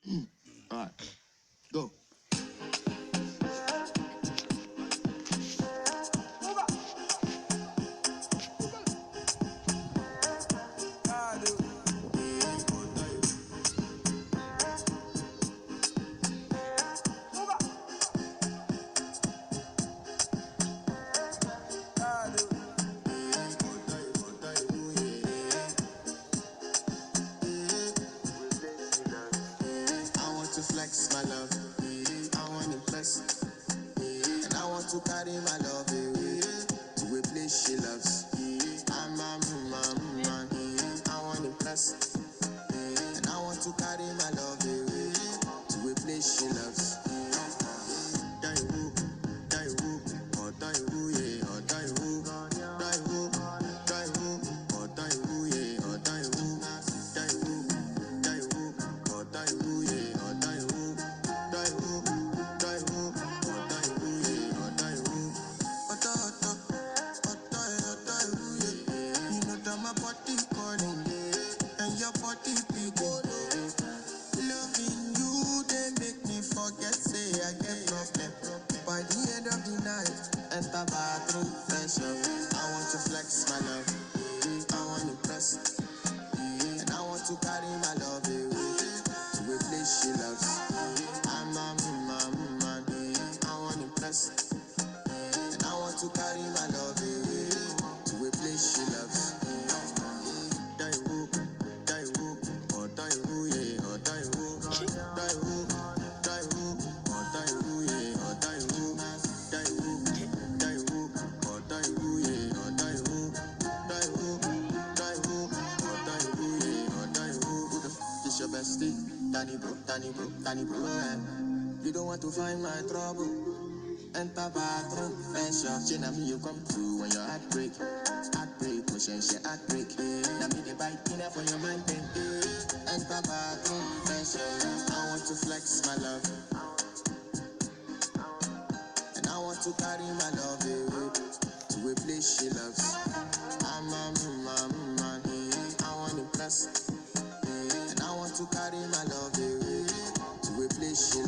Alright, go. I want to flex my love. I want to impress. And I want to carry my love away to a place she loves. I'm a man. I want to impress. And I want to carry my love away to a place she loves. Daiwu, Daiwu, oh Daiwu, yeah, oh Daiwu, Daiwu, Daiwu, oh Daiwu, yeah, oh Daiwu, Daiwu, Daiwu, oh Daiwu, yeah, oh Daiwu, Daiwu, Daiwu, oh Daiwu, yeah, oh Daiwu. Ota, Daiwu, yeah. You know that my body calling, and your body beating. Loving you, they make me forget, say I get problem. By the end of the night, enter bathroom, fresh up. I want to flex my love, I want to impress, and I want to carry my love away to a place she loves. I'm a man, I want to impress, and I want to carry my love away to a place she loves. Daiwu, Daiwu, oh Daiwu, yeah, oh Daiwu, Daiwu, Daiwu, oh Daiwu, yeah, oh Daiwu, Daiwu, Daiwu, oh Daiwu, yeah, oh Daiwu, Daiwu, Daiwu, oh Daiwu, yeah, oh Daiwu. Who the f is your bestie? Danny bro, You don't want to find my trouble. Enter bathroom, fresh up. She na me you come to when your heartbreak, pushing she heartbreak. Na me the bite in for your mind, then. Enter bathroom, fresh up. I want to flex my love, and I want to carry my love away to a place she loves.